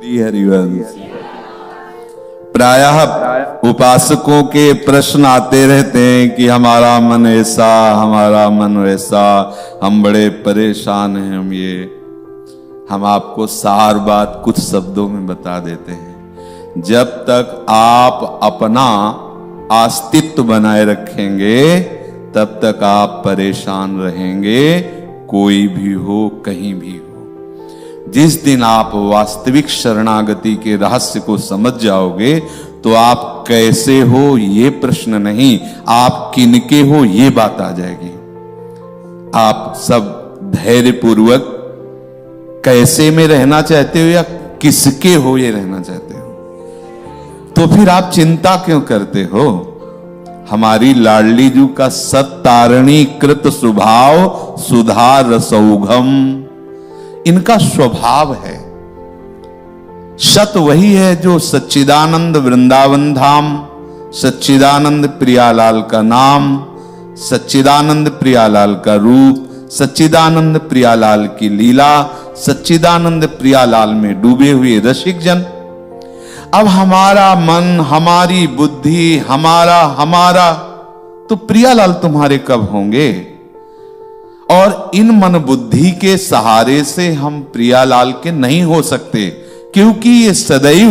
हरिवंश। प्रायः उपासकों के प्रश्न आते रहते हैं कि हमारा मन ऐसा, हमारा मन वैसा, हम बड़े परेशान हैं। हम आपको सार बात कुछ शब्दों में बता देते हैं। जब तक आप अपना अस्तित्व बनाए रखेंगे तब तक आप परेशान रहेंगे, कोई भी हो, कहीं भी हो। जिस दिन आप वास्तविक शरणागति के रहस्य को समझ जाओगे तो आप कैसे हो ये प्रश्न नहीं, आप किनके हो ये बात आ जाएगी। आप सब धैर्यपूर्वक कैसे में रहना चाहते हो या किसके हो ये रहना चाहते हो, तो फिर आप चिंता क्यों करते हो। हमारी लाडली जू का सत्तारणी कृत स्वभाव सुधा रसौघम, इनका स्वभाव है। सत वही है जो सच्चिदानंद वृंदावन धाम, सच्चिदानंद प्रियालाल का नाम, सच्चिदानंद प्रियालाल का रूप, सच्चिदानंद प्रियालाल की लीला, सच्चिदानंद प्रियालाल में डूबे हुए रसिक जन। अब हमारा मन, हमारी बुद्धि, हमारा तो प्रियालाल तुम्हारे कब होंगे। और इन मन बुद्धि के सहारे से हम प्रियालाल के नहीं हो सकते, क्योंकि ये सदैव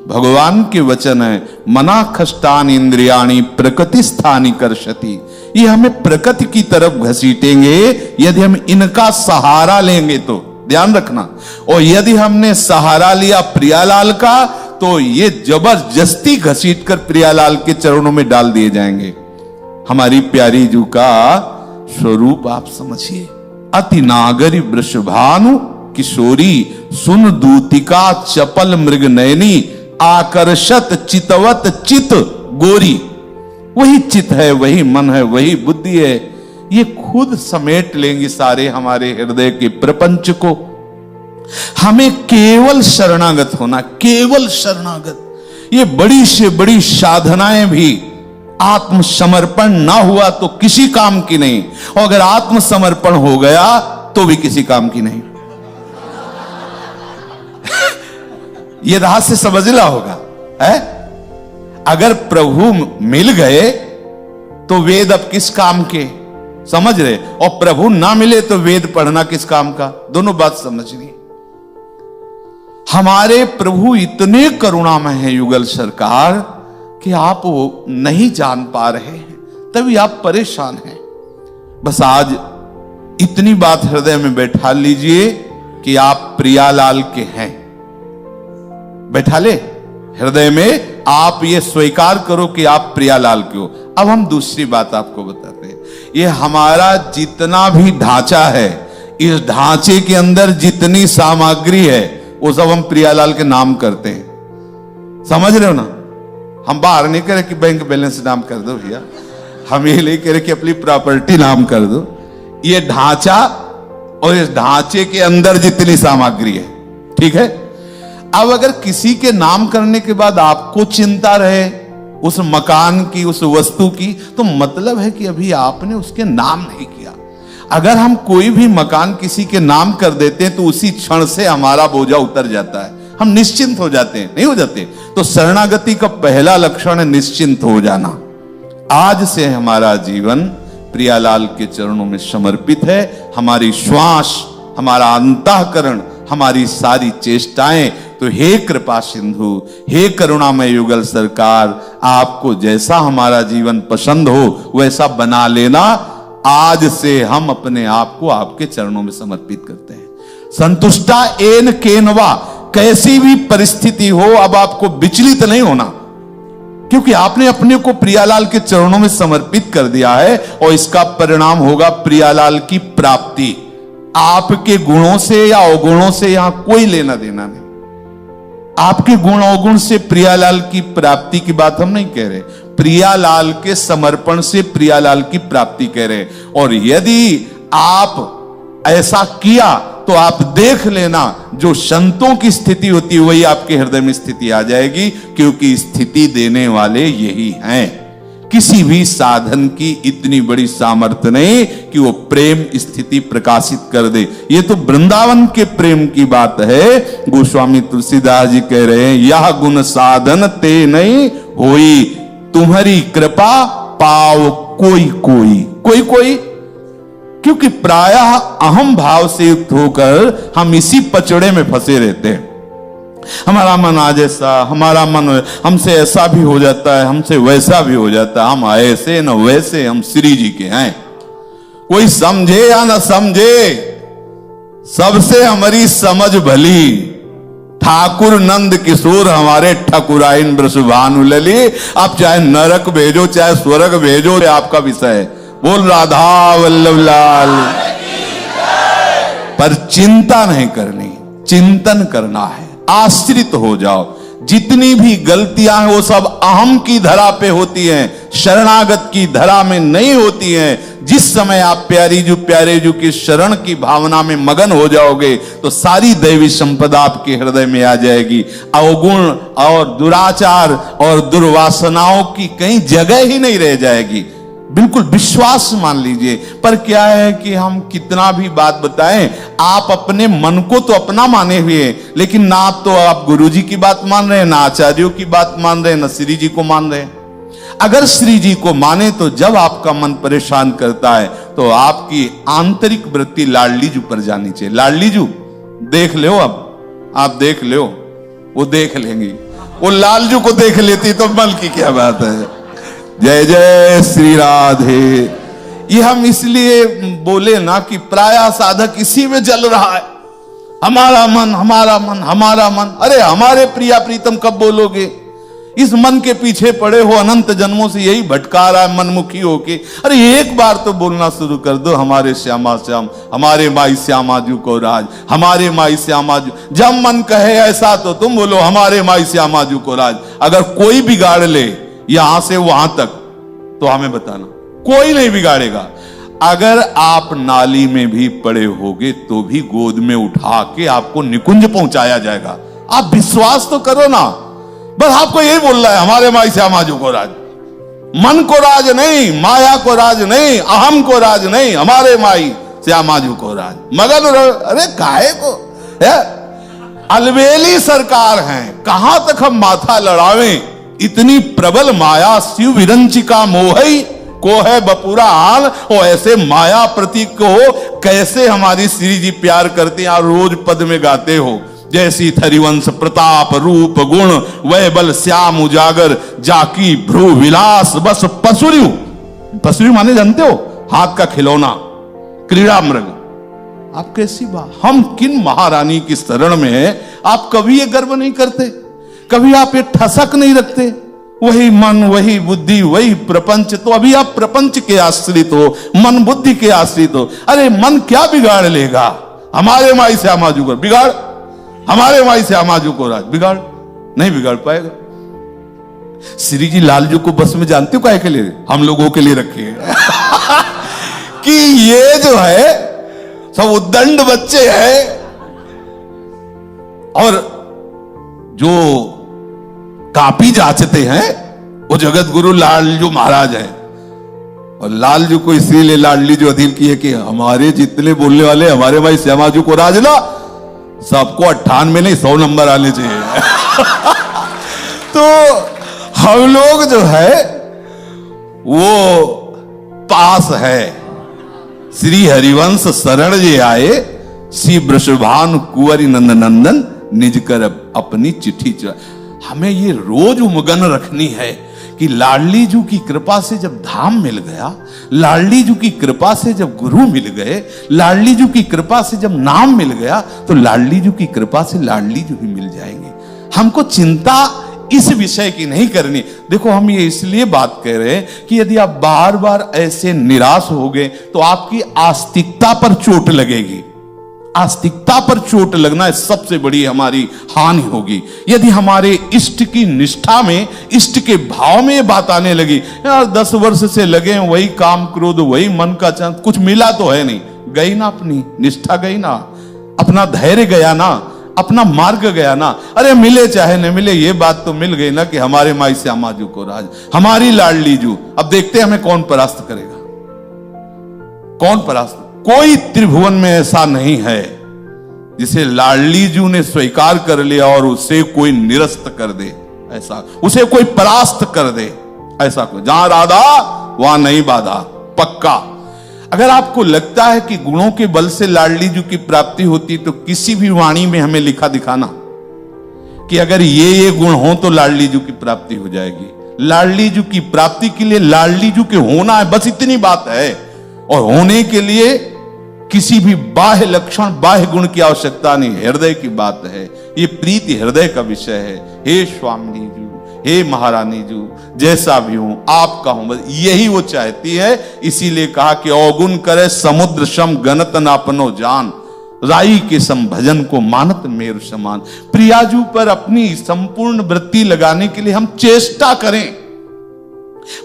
भगवान के वचन है, मना खष्टान इंद्रियाणी प्रकृति स्थानी कर्षति। ये हमें प्रकृति की तरफ घसीटेंगे यदि हम इनका सहारा लेंगे तो, ध्यान रखना। और यदि हमने सहारा लिया प्रियालाल का तो ये जबरदस्ती घसीट कर प्रियालाल के चरणों में डाल दिए जाएंगे। हमारी प्यारी जू का स्वरूप आप समझिए। अति नागरी वृषभानु किशोरी सुन दूतिका चपल मृग नयनी आकर्षत चितवत चित गोरी। वही चित है, वही मन है, वही बुद्धि है। ये खुद समेट लेंगी सारे हमारे हृदय के प्रपंच को। हमें केवल शरणागत होना, केवल शरणागत। ये बड़ी से बड़ी साधनाएं भी आत्मसमर्पण ना हुआ तो किसी काम की नहीं, और अगर आत्मसमर्पण हो गया तो भी किसी काम की नहीं। यह रहस्य समझना होगा है? अगर प्रभु मिल गए तो वेद अब किस काम के, समझ रहे। और प्रभु ना मिले तो वेद पढ़ना किस काम का, दोनों बात समझनी। हमारे प्रभु इतने करुणामय हैं युगल सरकार कि आप वो नहीं जान पा रहे हैं, तभी आप परेशान हैं। बस आज इतनी बात हृदय में बैठा लीजिए कि आप प्रियालाल के हैं। बैठा ले हृदय में, आप ये स्वीकार करो कि आप प्रियालाल के हो। अब हम दूसरी बात आपको बताते हैं। ये हमारा जितना भी ढांचा है, इस ढांचे के अंदर जितनी सामग्री है वो सब हम प्रियालाल के नाम करते हैं। समझ रहे हो ना। हम बाहर नहीं कह रहे कि बैंक बैलेंस नाम कर दो भैया, हम ये नहीं कह रहे कि अपनी प्रॉपर्टी नाम कर दो। ये ढांचा और इस ढांचे के अंदर जितनी सामग्री है, ठीक है। अब अगर किसी के नाम करने के बाद आपको चिंता रहे उस मकान की, उस वस्तु की, तो मतलब है कि अभी आपने उसके नाम नहीं किया। अगर हम कोई भी मकान किसी के नाम कर देते हैं तो उसी क्षण से हमारा बोझा उतर जाता है, हम निश्चिंत हो जाते हैं, नहीं हो जाते। तो शरणागति का पहला लक्षण है निश्चिंत हो जाना। आज से हमारा जीवन प्रियालाल के चरणों में समर्पित है। हमारी श्वास, हमारा अंतःकरण, हमारी सारी चेष्टाएं। तो हे कृपा सिंधु, हे करुणामय युगल सरकार, आपको जैसा हमारा जीवन पसंद हो वैसा बना लेना। आज से हम अपने आप को आपके चरणों में समर्पित करते हैं। संतुष्टा एन केनवा, कैसी भी परिस्थिति हो अब आपको विचलित नहीं होना, क्योंकि आपने अपने को प्रियालाल के चरणों में समर्पित कर दिया है। और इसका परिणाम होगा प्रियालाल की प्राप्ति। आपके गुणों से या अवगुणों से यहां कोई लेना देना नहीं। आपके गुण अवगुण से प्रियालाल की प्राप्ति की बात हम नहीं कह रहे, प्रियालाल के समर्पण से प्रियालाल की प्राप्ति कह रहे। और यदि आप ऐसा किया तो आप देख लेना, जो संतों की स्थिति होती है वही आपके हृदय में स्थिति आ जाएगी, क्योंकि स्थिति देने वाले यही हैं। किसी भी साधन की इतनी बड़ी सामर्थ्य नहीं कि वो प्रेम स्थिति प्रकाशित कर दे। ये तो वृंदावन के प्रेम की बात है। गोस्वामी तुलसीदास जी कह रहे हैं, यह गुण साधन ते नहीं होई, तुम्हारी कृपा पाव कोई कोई। कोई कोई क्योंकि प्रायः अहम भाव से युक्त होकर हम इसी पचड़े में फंसे रहते हैं। हमारा मन आज ऐसा, हमारा मन हमसे ऐसा भी हो जाता है, हमसे वैसा भी हो जाता है, हम ऐसे न वैसे, हम श्री जी के हैं। कोई समझे या न समझे, सबसे हमारी समझ भली। ठाकुर नंद किशोर हमारे ठकुराइन वृषभानु लली। आप चाहे नरक भेजो चाहे स्वर्ग भेजो, आपका विषय है। बोल राधा वल्लभ लाल। पर चिंता नहीं करनी, चिंतन करना है। आश्रित हो जाओ। जितनी भी गलतियां हैं वो सब अहम की धरा पे होती हैं, शरणागत की धरा में नहीं होती हैं। जिस समय आप प्यारे जू की शरण की भावना में मगन हो जाओगे तो सारी दैवी संपदा आपके हृदय में आ जाएगी। अवगुण और दुराचार और दुर्वासनाओं की कहीं जगह ही नहीं रह जाएगी। बिल्कुल विश्वास मान लीजिए। पर क्या है कि हम कितना भी बात बताएं, आप अपने मन को तो अपना माने हुए हैं, लेकिन ना तो आप गुरु जी की बात मान रहे हैं, ना आचार्यों की बात मान रहे हैं, ना श्री जी को मान रहे हैं। अगर श्री जी को माने तो जब आपका मन परेशान करता है तो आपकी आंतरिक वृत्ति लाडली जू पर जानी चाहिए। लाडली जू देख लो, अब आप देख लो, वो देख लेंगी। वो लालजू को देख लेती तो मन की क्या बात है। जय जय श्री राधे। ये हम इसलिए बोले ना कि प्रायः साधक इसी में जल रहा है, हमारा मन हमारा मन हमारा मन। अरे हमारे प्रिया प्रीतम कब बोलोगे? इस मन के पीछे पड़े हो, अनंत जन्मों से यही भटका रहा है मनमुखी होके। अरे एक बार तो बोलना शुरू कर दो, हमारे श्यामा श्याम, हमारे माई श्यामा जू को राज, हमारे माई श्यामा जू। जब मन कहे ऐसा तो तुम बोलो हमारे माई श्यामा जू को राज। अगर कोई बिगाड़ ले यहां से वहां तक तो हमें बताना, कोई नहीं बिगाड़ेगा। अगर आप नाली में भी पड़े होगे तो भी गोद में उठा के आपको निकुंज पहुंचाया जाएगा। आप विश्वास तो करो ना। बस आपको यही बोल रहा है हमारे माई श्यामा जू को राज। मन को राज नहीं, माया को राज नहीं, अहम को राज नहीं, हमारे माई श्यामा जू को राज। मगन अरे काहे को है? अलबेली सरकार है, कहां तक हम माथा लड़ावें? इतनी प्रबल माया शिव विरंचिका मोहई को है बपुरा हाल। और ऐसे माया प्रतीक को कैसे हमारी श्री जी प्यार करते हैं, रोज पद में गाते हो। जैसी थरिवंश प्रताप रूप गुण वैबल श्याम उजागर जाकी भ्रू विलास बस पसुरी। पसुरी माने जानते हो? हाथ का खिलौना, क्रीड़ा मृग। आप कैसी बात, हम किन महारानी की शरण में है। आप कभी ये गर्व नहीं करते, कभी आप ये ठसक नहीं रखते। वही मन वही बुद्धि वही प्रपंच। तो अभी आप प्रपंच के आश्रित हो, मन बुद्धि के आश्रित हो। अरे मन क्या बिगाड़ लेगा? हमारे माई श्यामा जू को बिगाड़, हमारे माई श्यामा जू को राज बिगाड़, नहीं बिगाड़ पाएगा। श्री जी लालजू को बस में जानते हो काहे के लिए? हम लोगों के लिए रखे हैं कि ये जो है सब उद्दंड बच्चे हैं और जो कापी जांचते हैं वो जगत गुरु लालजू महाराज हैं। और लालजू को इसीलिए लाडली जो अधीन की है कि हमारे जितने बोलने वाले हमारे भाई श्यामा जू को राज ना, सबको 98 नहीं 100 नंबर आने चाहिए तो हम लोग जो है वो पास है। श्री हरिवंश शरण जे आए, श्री वृषभानु कुंवरी नंद नंदन निज कर अपनी चिट्ठी। हमें ये रोज उमगन रखनी है कि लाडली जू की कृपा से जब धाम मिल गया, लाडली जू की कृपा से जब गुरु मिल गए, लाडली जू की कृपा से जब नाम मिल गया, तो लाडली जू की कृपा से लाडली जू ही मिल जाएंगे। हमको चिंता इस विषय की नहीं करनी। देखो हम ये इसलिए बात कह रहे हैं कि यदि आप बार बार ऐसे निराश हो गए तो आपकी आस्तिकता पर चोट लगेगी। आस्तिकता पर चोट लगना सबसे बड़ी हमारी हानि होगी। यदि हमारे इष्ट की निष्ठा में, इष्ट के भाव में ये बात आने लगी, यार 10 वर्ष से लगे वही काम क्रोध वही मन का चंद, कुछ मिला तो है नहीं, गई ना अपनी निष्ठा, गई ना अपना धैर्य, गया ना अपना मार्ग, गया ना। अरे मिले चाहे न मिले ये बात तो मिल गई ना कि हमारे माई श्यामा जू को राज, हमारी लाडली जू। अब देखते हैं हमें कौन परास्त करेगा, कौन परास्त? कोई त्रिभुवन में ऐसा नहीं है जिसे लाडली जी ने स्वीकार कर लिया और उसे कोई निरस्त कर दे, ऐसा उसे कोई परास्त कर दे, ऐसा कोई। जहां राधा वहां नहीं बाधा, पक्का। अगर आपको लगता है कि गुणों के बल से लाडली जी की प्राप्ति होती, तो किसी भी वाणी में हमें लिखा दिखाना कि अगर ये गुण हो तो लाडली जी की प्राप्ति हो जाएगी। लाडली जी की प्राप्ति के लिए लाडली जी के होना है, बस इतनी बात है। और होने के लिए किसी भी बाह्य लक्षण, बाह्य गुण की आवश्यकता नहीं, हृदय की बात है। ये प्रीति हृदय का विषय है। हे स्वामिनी जी, हे महारानी जी, जैसा भी हूं आपका हूं, बस यही वो चाहती है। इसीलिए कहा कि अवगुण करे समुद्र सम गणत नापनो जान, राई के सम भजन को मानत मेरु समान। प्रियाजू पर अपनी संपूर्ण वृत्ति लगाने के लिए हम चेष्टा करें,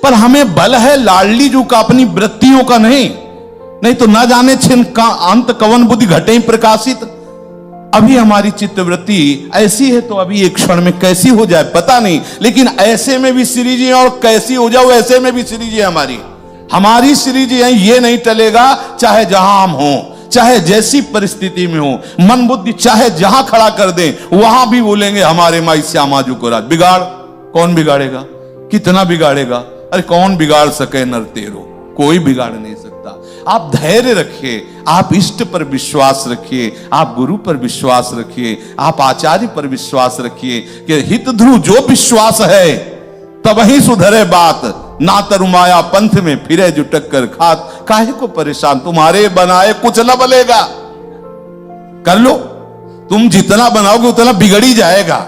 पर हमें बल है लाडली जू का, अपनी वृत्तियों का नहीं तो ना जाने छिन का अंत कवन बुद्धि घटे प्रकाशित। अभी हमारी चित्तवृत्ति ऐसी है तो अभी एक क्षण में कैसी हो जाए पता नहीं, लेकिन ऐसे में भी श्री जी और कैसी हो जाओ ऐसे में भी श्री जी हमारी श्री जी है। ये नहीं टलेगा, चाहे जहां हम हों, चाहे जैसी परिस्थिति में हो, मन बुद्धि चाहे जहां खड़ा कर दें, वहां भी बोलेंगे हमारे माई श्यामा जी को राज। बिगाड़ कौन बिगाड़ेगा? कितना बिगाड़ेगा? अरे कौन बिगाड़ सके नर तेरो? कोई बिगाड़ नहीं सकता। आप धैर्य रखिए, आप इष्ट पर विश्वास रखिए, आप गुरु पर विश्वास रखिए, आप आचार्य पर विश्वास रखिए कि हित ध्रुव जो विश्वास है तब ही सुधरे बात। ना तरुमाया पंथ में फिरे जो टक्कर खात, काहे को परेशान, तुम्हारे बनाए कुछ न बलेगा। कर लो, तुम जितना बनाओगे उतना बिगड़ ही जाएगा।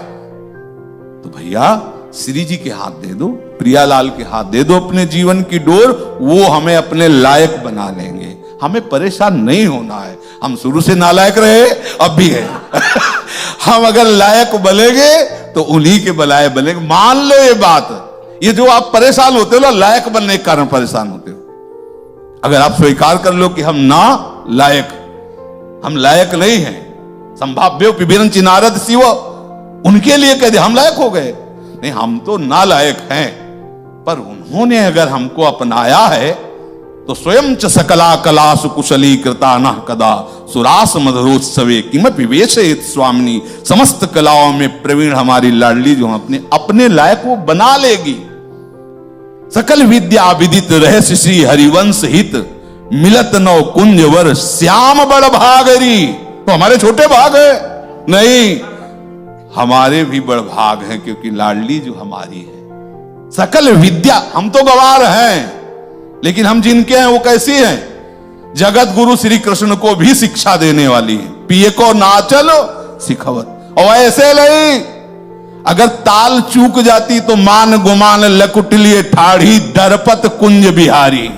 तो भैया श्री जी के हाथ दे दो, प्रियालाल के हाथ दे दो अपने जीवन की डोर, वो हमें अपने लायक बना लेंगे। हमें परेशान नहीं होना है। हम शुरू से नालायक रहे, अब भी है। हम अगर लायक बनेंगे तो उन्हीं के बलाए बनेंगे। मान लो ये बात, ये जो आप परेशान होते हो ना, लायक बनने के कारण परेशान होते हो। अगर आप स्वीकार कर लो कि हम लायक नहीं हैं, संभाव्य पिबीरन चिनारद शिव, उनके लिए कह दे हम लायक हो गए। नहीं, हम तो नालायक हैं, पर उन्होंने अगर हमको अपनाया है तो स्वयं च सकला कला सुकुशली कृता न कदा सुरास मधुरोत्सवे किमपि वेशयेत स्वामिनी। समस्त कलाओं में प्रवीण हमारी लाडली जो अपने लायक वो बना लेगी। सकल विद्या विदित रहस्य श्री हरिवंश हित, मिलत नौ कुंज वर श्याम बड़ भागरी। तो हमारे छोटे भाग है नहीं, हमारे भी बड़ भाग हैं, क्योंकि लाडली जो हमारी है। सकल विद्या, हम तो गवार हैं, लेकिन हम जिनके हैं वो कैसी हैं? जगत गुरु श्री कृष्ण को भी शिक्षा देने वाली है। पिए को नाचल सिखवत, और ऐसे नहीं, अगर ताल चूक जाती तो मान गुमान लकुटलिए ठाढ़ी, डरपत कुंज बिहारी।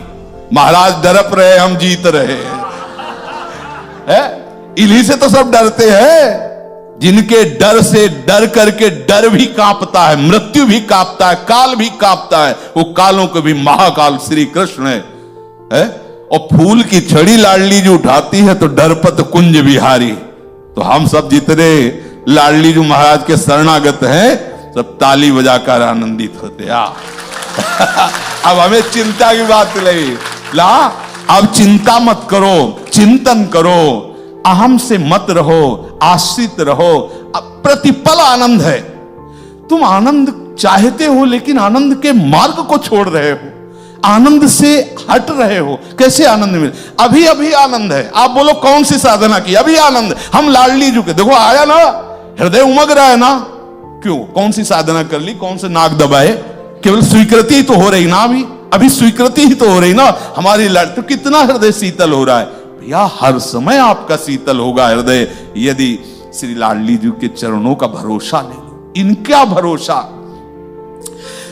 महाराज डरप रहे, हम जीत रहे हैं। इन्हीं से तो सब डरते हैं, जिनके डर से डर करके डर भी कांपता है, मृत्यु भी कांपता है, काल भी कांपता है। वो कालों के भी महाकाल श्री कृष्ण है। और फूल की छड़ी लाडली जो उठाती है तो डरपत कुंज बिहारी। तो हम सब जितने लाडली जो महाराज के शरणागत हैं, सब ताली बजाकर आनंदित होते। अब हमें चिंता की बात नहीं ला, अब चिंता मत करो, चिंतन करो, अहम से मत रहो, आश्रित रहो। प्रतिपल आनंद है। तुम आनंद चाहते हो, लेकिन आनंद के मार्ग को छोड़ रहे हो, आनंद से हट रहे हो। कैसे आनंद मिले? अभी अभी आनंद है। आप बोलो कौन सी साधना की? अभी आनंद। हम लाडली जी के देखो आया ना, हृदय उमग रहा है ना। क्यों? कौन सी साधना कर ली? कौन से नाक दबाए? केवल स्वीकृति ही तो हो रही ना, अभी स्वीकृति ही तो हो रही ना हमारी लाड। तो कितना हृदय शीतल हो रहा है भैया। हर समय आपका शीतल होगा हृदय यदि श्री लाडली जी के चरणों का भरोसा ले लो। इनका भरोसा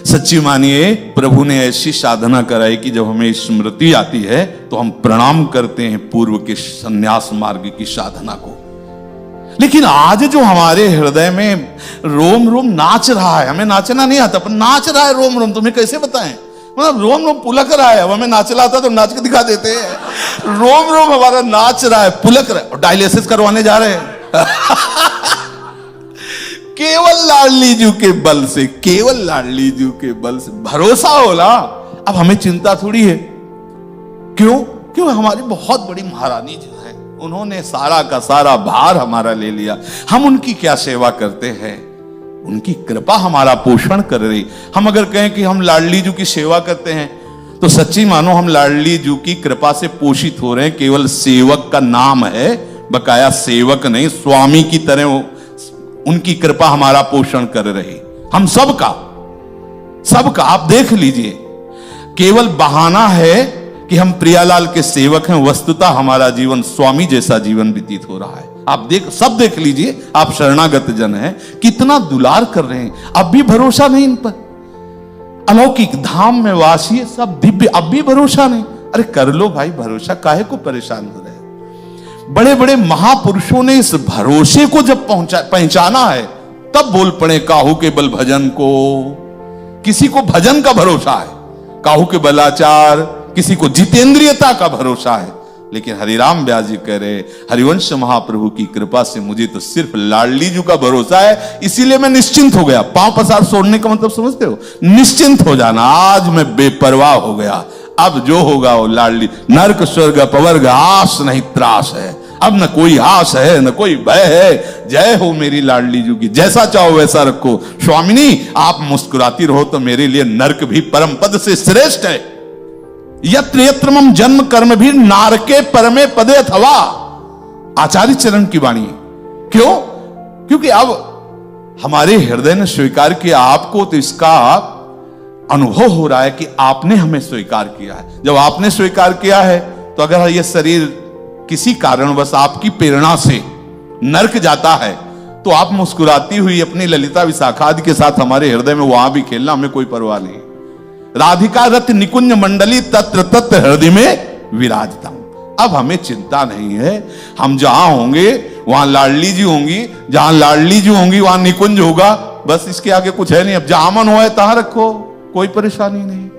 सच्ची मानिए, प्रभु ने ऐसी साधना कराई कि जब हमें स्मृति आती है तो हम प्रणाम करते हैं पूर्व के संन्यास मार्ग की साधना को। लेकिन आज जो हमारे हृदय में रोम रोम नाच रहा है, हमें नाचना नहीं आता पर नाच रहा है रोम रोम, तुम्हें कैसे बताएं? मतलब रोम रोम पुलक रहा है। अब हमें नाचना आता तो नाच के दिखा देते हैं। रोम रोम हमारा नाच रहा है, पुलक रहा है। और डायलिसिस करवाने जा रहे हैं केवल लाडली जी के बल से, केवल लाडली जी के बल से भरोसा होला। अब हमें चिंता थोड़ी है। क्यों? क्यों? हमारी बहुत बड़ी महारानी जो है, उन्होंने सारा का सारा भार हमारा ले लिया। हम उनकी क्या सेवा करते हैं? उनकी कृपा हमारा पोषण कर रही। हम अगर कहें कि हम लाडली जी की सेवा करते हैं, तो सच्ची मानो हम लाडली जी की कृपा से पोषित हो रहे हैं। केवल सेवक का नाम है, बकाया सेवक नहीं, स्वामी की तरह उनकी कृपा हमारा पोषण कर रही। हम सबका आप देख लीजिए, केवल बहाना है कि हम प्रियालाल के सेवक हैं, वस्तुतः हमारा जीवन स्वामी जैसा जीवन व्यतीत हो रहा है। आप सब देख लीजिए, आप शरणागत जन हैं, कितना दुलार कर रहे हैं। अब भी भरोसा नहीं इन पर। अलौकिक धाम में वासी है, सब दिव्य, अब भी भरोसा नहीं। अरे कर लो भाई भरोसा, काहे को परेशान हो रहे हैं? बड़े बड़े महापुरुषों ने इस भरोसे को जब पहचाना है, तब बोल पड़े काहू के बल भजन को। किसी को भजन का भरोसा है, काहू के बलाचार, किसी को जितेंद्रियता का भरोसा है, लेकिन हरिराम व्यास जी कह रहे, हरिवंश महाप्रभु की कृपा से मुझे तो सिर्फ लाडली जी का भरोसा है, इसीलिए मैं निश्चिंत हो गया। पांव पसार छोड़ने का मतलब समझते हो? निश्चिंत हो जाना। आज मैं बेपरवाह हो गया, अब जो होगा वो लाडली। नरक स्वर्ग अपवर्ग आस नहीं त्रास है, अब न कोई आस है न कोई भय है। जय हो मेरी लाडली जी की, जैसा चाहो वैसा रखो। स्वामिनी आप मुस्कुराती रहो तो मेरे लिए नरक भी परम पद से श्रेष्ठ है। यत्र यत्र मम जन्म कर्म भी नारके परमे पदे अथवा, आचार्य चरण की वाणी है। क्यों? क्योंकि अब हमारे हृदय ने स्वीकार किया आपको, तो इसका अनुभव हो रहा है कि आपने हमें स्वीकार किया है। जब आपने स्वीकार किया है, तो अगर यह शरीर किसी कारणवश आपकी प्रेरणा से नरक जाता है, तो आप मुस्कुराती हुई अपनी ललिता विशाखा आदि के साथ हमारे हृदय में वहां भी खेलना, हमें कोई परवाह नहीं। राधिका रथ निकुंज मंडली तत्र तत्र हृदय में विराजता। अब हमें चिंता नहीं है, हम जहां होंगे वहां लाडली जी होंगी, जहां लाडली जी होंगी वहां निकुंज होगा, बस इसके आगे कुछ है नहीं। अब जहां मन हो तहां रखो, कोई परेशानी नहीं।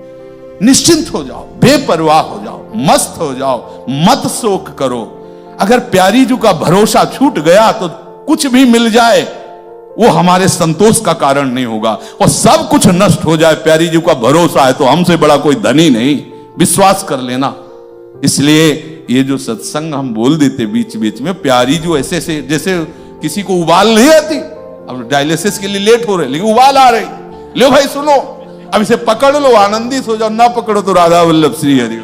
निश्चिंत हो जाओ, बेपरवाह हो जाओ, मस्त हो जाओ, मत शोक करो। अगर प्यारी जी का भरोसा छूट गया तो कुछ भी मिल जाए वो हमारे संतोष का कारण नहीं होगा, और सब कुछ नष्ट हो जाए, प्यारी जी का भरोसा है तो हमसे बड़ा कोई धनी नहीं, विश्वास कर लेना। इसलिए ये जो सत्संग हम बोल देते बीच बीच में, प्यारी जो ऐसे से जैसे किसी को उबाल नहीं आती, अब डायलिसिस के लिए लेट हो रहे लेकिन उबाल आ रही, लो भाई सुनो, अब इसे पकड़ लो, आनंदित हो जाओ, ना पकड़ो तो राधा वल्लभ श्री हरि।